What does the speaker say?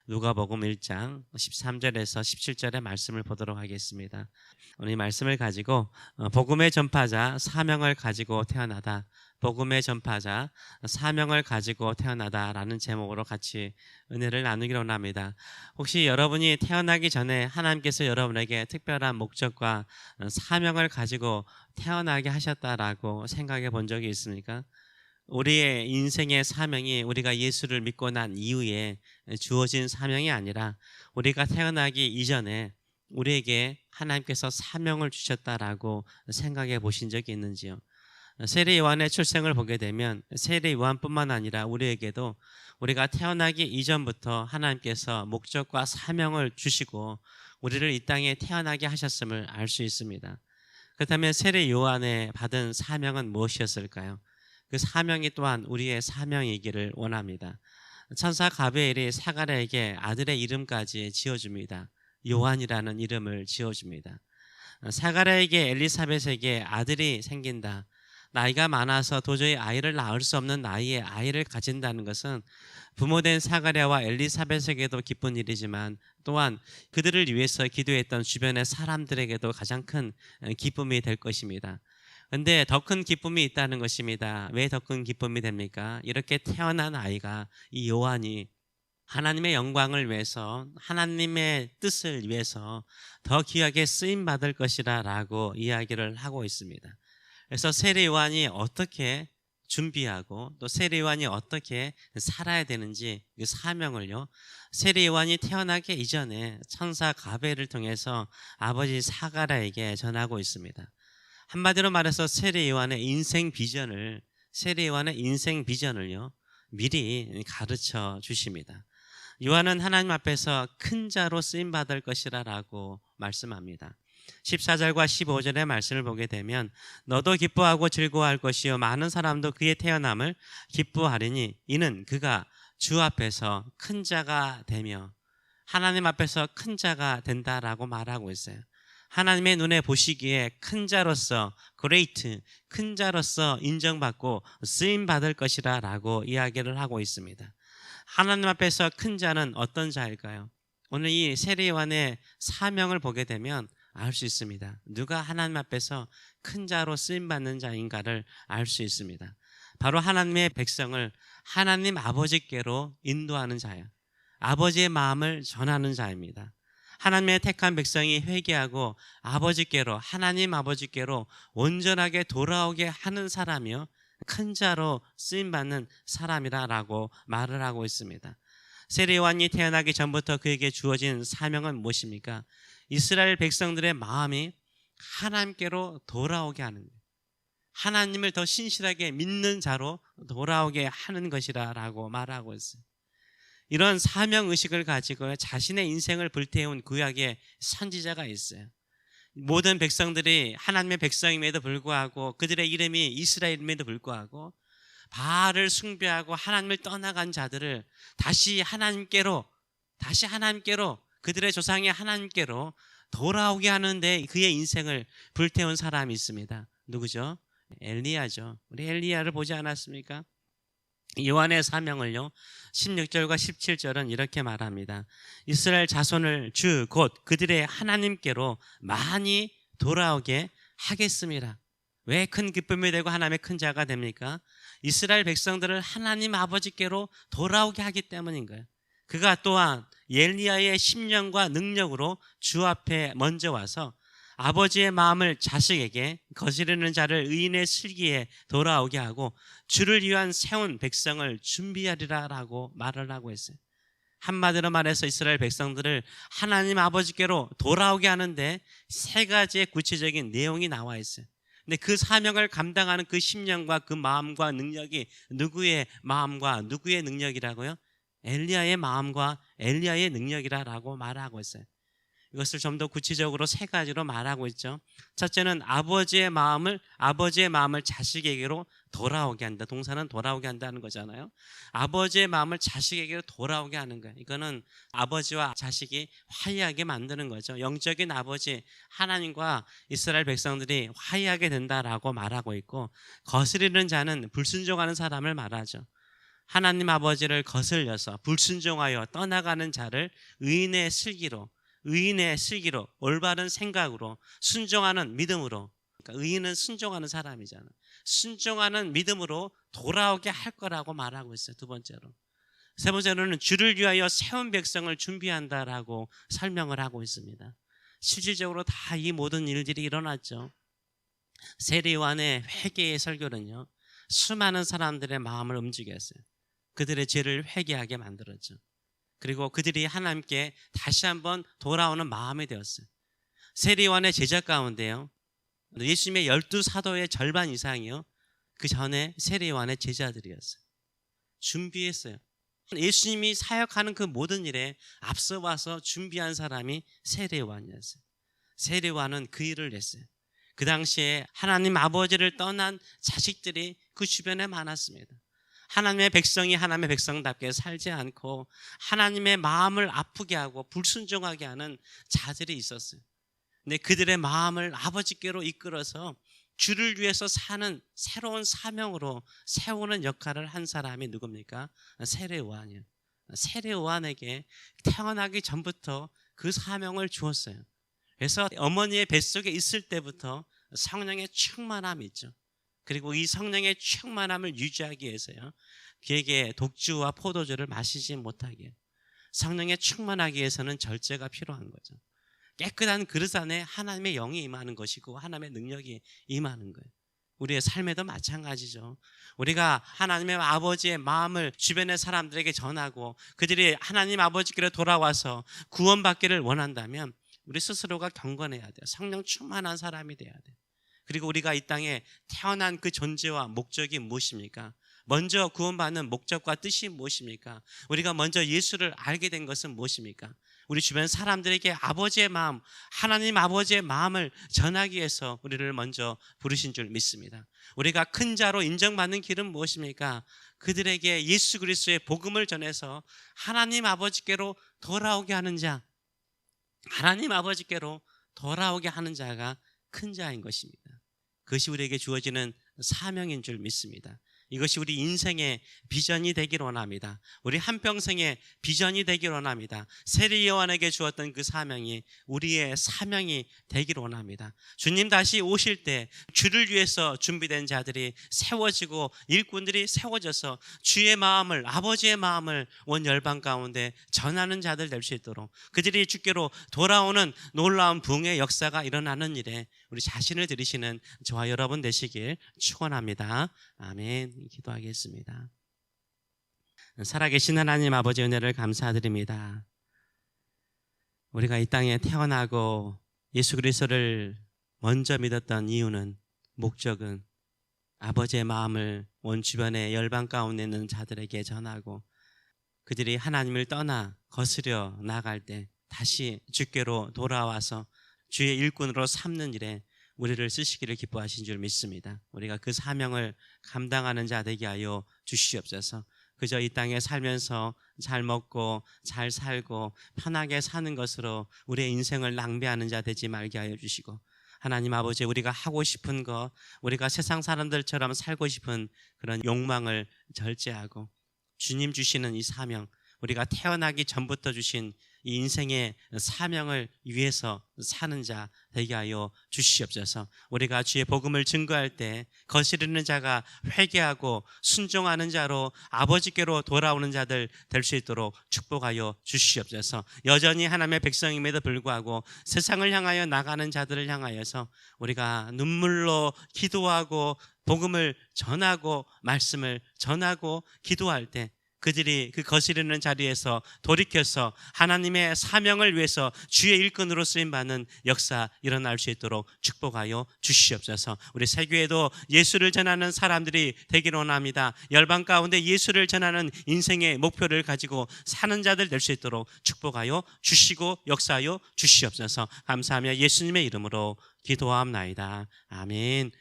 누가복음 1장 13절에서 17절의 말씀을 보도록 하겠습니다. 오늘 이 말씀을 가지고 복음의 전파자 사명을 가지고 태어나다, 복음의 전파자 사명을 가지고 태어나다라는 제목으로 같이 은혜를 나누기로 합니다. 혹시 여러분이 태어나기 전에 하나님께서 여러분에게 특별한 목적과 사명을 가지고 태어나게 하셨다라고 생각해 본 적이 있습니까? 우리의 인생의 사명이 우리가 예수를 믿고 난 이후에 주어진 사명이 아니라 우리가 태어나기 이전에 우리에게 하나님께서 사명을 주셨다라고 생각해 보신 적이 있는지요? 세례 요한의 출생을 보게 되면 세례 요한뿐만 아니라 우리에게도 우리가 태어나기 이전부터 하나님께서 목적과 사명을 주시고 우리를 이 땅에 태어나게 하셨음을 알 수 있습니다. 그렇다면 세례 요한의 받은 사명은 무엇이었을까요? 그 사명이 또한 우리의 사명이기를 원합니다. 천사 가브리엘이 사가랴에게 아들의 이름까지 지어줍니다. 요한이라는 이름을 지어줍니다. 사가랴에게 엘리사벳에게 아들이 생긴다, 나이가 많아서 도저히 아이를 낳을 수 없는 나이에 아이를 가진다는 것은 부모된 사가랴와 엘리사벳에게도 기쁜 일이지만 또한 그들을 위해서 기도했던 주변의 사람들에게도 가장 큰 기쁨이 될 것입니다. 근데 더 큰 기쁨이 있다는 것입니다. 왜 더 큰 기쁨이 됩니까? 이렇게 태어난 아이가, 이 요한이 하나님의 영광을 위해서, 하나님의 뜻을 위해서 더 귀하게 쓰임 받을 것이라 라고 이야기를 하고 있습니다. 그래서 세례 요한이 어떻게 준비하고 또 세례 요한이 어떻게 살아야 되는지 그 사명을요, 세례 요한이 태어나기 이전에 천사 가브리엘을 통해서 아버지 사가랴에게 전하고 있습니다. 한마디로 말해서 세례 요한의 인생 비전을요 미리 가르쳐 주십니다. 요한은 하나님 앞에서 큰 자로 쓰임 받을 것이라고 말씀합니다. 14절과 15절의 말씀을 보게 되면 너도 기뻐하고 즐거워할 것이요 많은 사람도 그의 태어남을 기뻐하리니 이는 그가 주 앞에서 큰 자가 되며, 하나님 앞에서 큰 자가 된다라고 말하고 있어요. 하나님의 눈에 보시기에 큰 자로서 큰 자로서 인정받고 쓰임 받을 것이라 라고 이야기를 하고 있습니다. 하나님 앞에서 큰 자는 어떤 자일까요? 오늘 이 세례 요한의 사명을 보게 되면 알 수 있습니다. 누가 하나님 앞에서 큰 자로 쓰임 받는 자인가를 알 수 있습니다. 바로 하나님의 백성을 하나님 아버지께로 인도하는 자예요. 아버지의 마음을 전하는 자입니다. 하나님의 택한 백성이 회개하고 하나님 아버지께로 온전하게 돌아오게 하는 사람이요 큰 자로 쓰임받는 사람이라고 말을 하고 있습니다. 세례 요한이 태어나기 전부터 그에게 주어진 사명은 무엇입니까? 이스라엘 백성들의 마음이 하나님께로 돌아오게 하는 거예요. 하나님을 더 신실하게 믿는 자로 돌아오게 하는 것이라고 말하고 있어요. 이런 사명의식을 가지고 자신의 인생을 불태운 구약의 선지자가 있어요. 모든 백성들이 하나님의 백성임에도 불구하고, 그들의 이름이 이스라엘임에도 불구하고 바알을 숭배하고 하나님을 떠나간 자들을 다시 하나님께로, 그들의 조상의 하나님께로 돌아오게 하는데 그의 인생을 불태운 사람이 있습니다. 누구죠? 엘리야죠. 우리 엘리야를 보지 않았습니까? 요한의 사명을요 16절과 17절은 이렇게 말합니다. 이스라엘 자손을 주 곧 그들의 하나님께로 많이 돌아오게 하겠습니다. 왜 큰 기쁨이 되고 하나님의 큰 자가 됩니까? 이스라엘 백성들을 하나님 아버지께로 돌아오게 하기 때문인 거예요. 그가 또한 엘리야의 심령과 능력으로 주 앞에 먼저 와서 아버지의 마음을 자식에게, 거스르는 자를 의인의 슬기에 돌아오게 하고 주를 위한 세운 백성을 준비하리라 라고 말을 하고 있어요. 한마디로 말해서 이스라엘 백성들을 하나님 아버지께로 돌아오게 하는데 세 가지의 구체적인 내용이 나와 있어요. 근데 그 사명을 감당하는 그 심령과 그 마음과 능력이 누구의 마음과 누구의 능력이라고요? 엘리야의 마음과 엘리야의 능력이라고 말하고 있어요. 이것을 좀 더 구체적으로 세 가지로 말하고 있죠. 첫째는 아버지의 마음을 자식에게로 돌아오게 한다. 동사는 돌아오게 한다는 거잖아요. 아버지의 마음을 자식에게로 돌아오게 하는 거예요. 이거는 아버지와 자식이 화해하게 만드는 거죠. 영적인 아버지 하나님과 이스라엘 백성들이 화해하게 된다라고 말하고 있고, 거스르는 자는 불순종하는 사람을 말하죠. 하나님 아버지를 거슬려서 불순종하여 떠나가는 자를 의인의 슬기로 올바른 생각으로 순종하는 믿음으로, 그러니까 의인은 순종하는 사람이잖아. 순종하는 믿음으로 돌아오게 할 거라고 말하고 있어요. 두 번째로. 세 번째로는 주를 위하여 세운 백성을 준비한다라고 설명을 하고 있습니다. 실질적으로 다 이 모든 일들이 일어났죠. 세례요한의 회개의 설교는요, 수많은 사람들의 마음을 움직였어요. 그들의 죄를 회개하게 만들었죠. 그리고 그들이 하나님께 다시 한번 돌아오는 마음이 되었어요. 세례요한의 제자 가운데요, 예수님의 12사도의 절반 이상이요, 그 전에 세례요한의 제자들이었어요. 준비했어요. 예수님이 사역하는 그 모든 일에 앞서 와서 준비한 사람이 세례요한이었어요. 세례요한은 그 일을 했어요. 그 당시에 하나님 아버지를 떠난 자식들이 그 주변에 많았습니다. 하나님의 백성이 하나님의 백성답게 살지 않고 하나님의 마음을 아프게 하고 불순종하게 하는 자들이 있었어요. 근데 그들의 마음을 아버지께로 이끌어서 주를 위해서 사는 새로운 사명으로 세우는 역할을 한 사람이 누굽니까? 세례요한이에요. 세례요한에게 태어나기 전부터 그 사명을 주었어요. 그래서 어머니의 뱃속에 있을 때부터 성령의 충만함이 있죠. 그리고 이 성령의 충만함을 유지하기 위해서요, 그에게 독주와 포도주를 마시지 못하게 해요. 성령의 충만하기 위해서는 절제가 필요한 거죠. 깨끗한 그릇 안에 하나님의 영이 임하는 것이고 하나님의 능력이 임하는 거예요. 우리의 삶에도 마찬가지죠. 우리가 하나님의 아버지의 마음을 주변의 사람들에게 전하고 그들이 하나님 아버지께로 돌아와서 구원받기를 원한다면 우리 스스로가 경건해야 돼요. 성령 충만한 사람이 돼야 돼요. 그리고 우리가 이 땅에 태어난 그 존재와 목적이 무엇입니까? 먼저 구원받는 목적과 뜻이 무엇입니까? 우리가 먼저 예수를 알게 된 것은 무엇입니까? 우리 주변 사람들에게 아버지의 마음, 하나님 아버지의 마음을 전하기 위해서 우리를 먼저 부르신 줄 믿습니다. 우리가 큰 자로 인정받는 길은 무엇입니까? 그들에게 예수 그리스도의 복음을 전해서 하나님 아버지께로 돌아오게 하는 자, 하나님 아버지께로 돌아오게 하는 자가 큰 자인 것입니다. 그것이 우리에게 주어지는 사명인 줄 믿습니다. 이것이 우리 인생의 비전이 되기를 원합니다. 우리 한평생의 비전이 되기를 원합니다. 세례요한에게 주었던 그 사명이 우리의 사명이 되기를 원합니다. 주님 다시 오실 때 주를 위해서 준비된 자들이 세워지고 일꾼들이 세워져서 주의 마음을, 아버지의 마음을 온 열방 가운데 전하는 자들 될 수 있도록 그들이 주께로 돌아오는 놀라운 부흥의 역사가 일어나는 일에 우리 자신을 들이시는 저와 여러분 되시길 축원합니다. 아멘. 기도하겠습니다. 살아계신 하나님 아버지 은혜를 감사드립니다. 우리가 이 땅에 태어나고 예수 그리스도를 먼저 믿었던 이유는, 목적은 아버지의 마음을 온 주변의 열방 가운데 있는 자들에게 전하고 그들이 하나님을 떠나 거스려 나갈 때 다시 주께로 돌아와서 주의 일꾼으로 삼는 일에 우리를 쓰시기를 기뻐하신 줄 믿습니다. 우리가 그 사명을 감당하는 자 되게 하여 주시옵소서. 그저 이 땅에 살면서 잘 먹고 잘 살고 편하게 사는 것으로 우리의 인생을 낭비하는 자 되지 말게 하여 주시고, 하나님 아버지, 우리가 하고 싶은 것, 우리가 세상 사람들처럼 살고 싶은 그런 욕망을 절제하고 주님 주시는 이 사명, 우리가 태어나기 전부터 주신 이 인생의 사명을 위해서 사는 자 되게 하여 주시옵소서. 우리가 주의 복음을 증거할 때 거스르는 자가 회개하고 순종하는 자로 아버지께로 돌아오는 자들 될 수 있도록 축복하여 주시옵소서. 여전히 하나님의 백성임에도 불구하고 세상을 향하여 나가는 자들을 향하여서 우리가 눈물로 기도하고 복음을 전하고 말씀을 전하고 기도할 때 그들이 그 거스르는 자리에서 돌이켜서 하나님의 사명을 위해서 주의 일꾼으로 쓰임받는 역사 일어날 수 있도록 축복하여 주시옵소서. 우리 세교회도 예수를 전하는 사람들이 되기를 원합니다. 열방 가운데 예수를 전하는 인생의 목표를 가지고 사는 자들 될 수 있도록 축복하여 주시고 역사하여 주시옵소서. 감사하며 예수님의 이름으로 기도하옵나이다. 아멘.